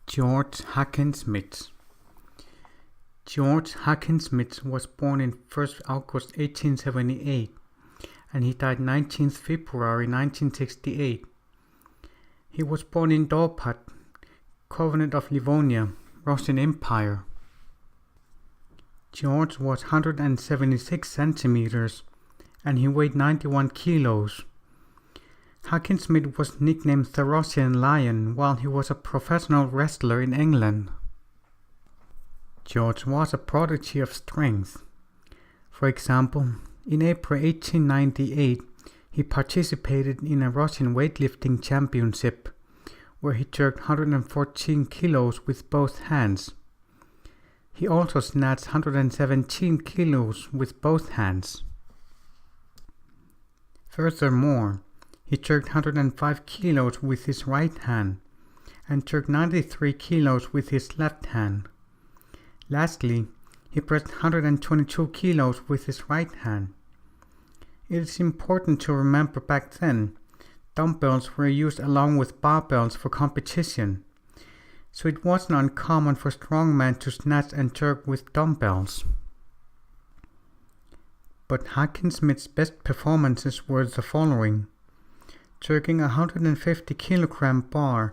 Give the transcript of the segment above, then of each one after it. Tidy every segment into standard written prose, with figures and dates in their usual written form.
George Hackenschmidt. George Hackenschmidt was born in 1st August 1878 and he died 19th February 1968. He was born in Dorpat, Covenant of Livonia, Russian Empire. George was 176 centimeters and he weighed 91 kilos. Hackenschmidt was nicknamed the Russian Lion while he was a professional wrestler in England. George was a prodigy of strength. For example, in April 1898, he participated in a Russian weightlifting championship where he jerked 114 kilos with both hands. He also snatched 117 kilos with both hands. Furthermore, he jerked 105 kilos with his right hand and jerked 93 kilos with his left hand. Lastly, he pressed 122 kilos with his right hand. It is important to remember back then, dumbbells were used along with barbells for competition, so it wasn't uncommon for strongmen to snatch and jerk with dumbbells. But Hackenschmidt's best performances were the following: jerking a 150 kilogram bar,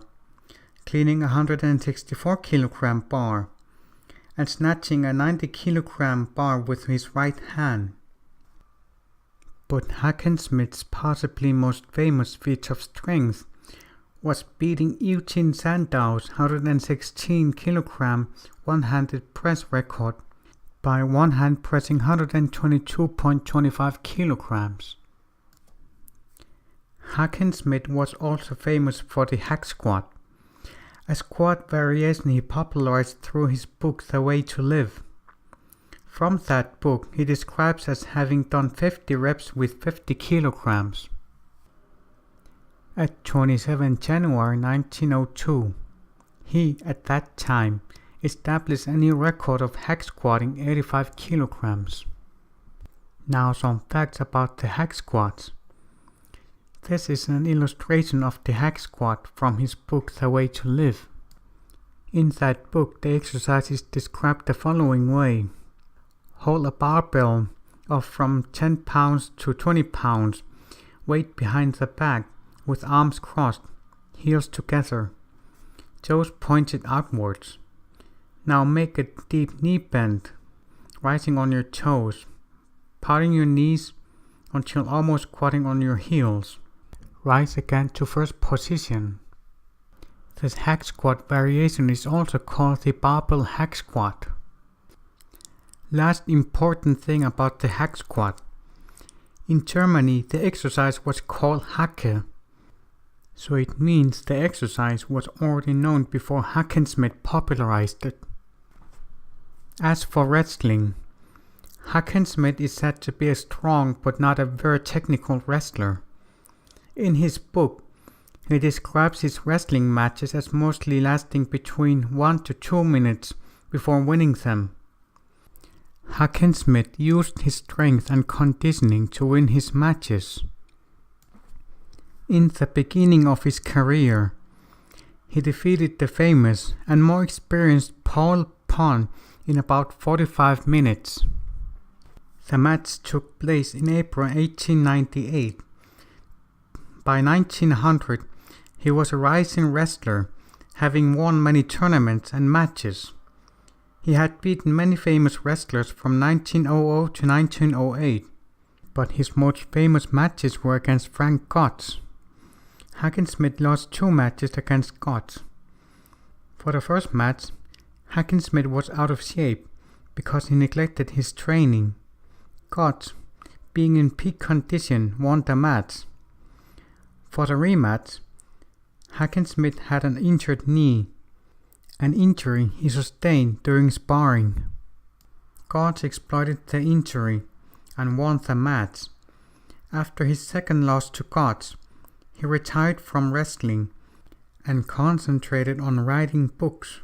cleaning a 164 kilogram bar, and snatching a 90 kilogram bar with his right hand. But Hackenschmidt's possibly most famous feat of strength was beating Eugene Sandow's 116 kilogram one-handed press record by one hand pressing 122.25 kilograms. Hackenschmidt was also famous for the hack squat, a squat variation he popularized through his book The Way to Live. From that book, he describes as having done 50 reps with 50 kilograms. At 27 January 1902, he, at that time, established a new record of hack squatting 85 kilograms. Now some facts about the hack squats. This is an illustration of the hack squat from his book The Way to Live. In that book, the exercise is described the following way. Hold a barbell of from 10 pounds to 20 pounds, weight behind the back, with arms crossed, heels together, toes pointed outwards. Now make a deep knee bend, rising on your toes, parting your knees until almost squatting on your heels. Rise again to first position. This hack squat variation is also called the barbell hack squat. Last important thing about the hack squat. In Germany, the exercise was called Hacke, so it means the exercise was already known before Hackenschmidt popularized it. As for wrestling, Hackenschmidt is said to be a strong but not a very technical wrestler. In his book, he describes his wrestling matches as mostly lasting between 1 to 2 minutes before winning them. Hackenschmidt used his strength and conditioning to win his matches. In the beginning of his career, he defeated the famous and more experienced Paul Pon in about 45 minutes. The match took place in April 1898. By 1900, he was a rising wrestler, having won many tournaments and matches. He had beaten many famous wrestlers from 1900 to 1908, but his most famous matches were against Frank Gotts. Hackenschmidt lost 2 matches against Gotts. For the first match, Hackenschmidt was out of shape because he neglected his training. Gotts, being in peak condition, won the match. For the rematch, Hackenschmidt had an injured knee, an injury he sustained during sparring. Gotts exploited the injury and won the match. After his second loss to Gotts, he retired from wrestling and concentrated on writing books.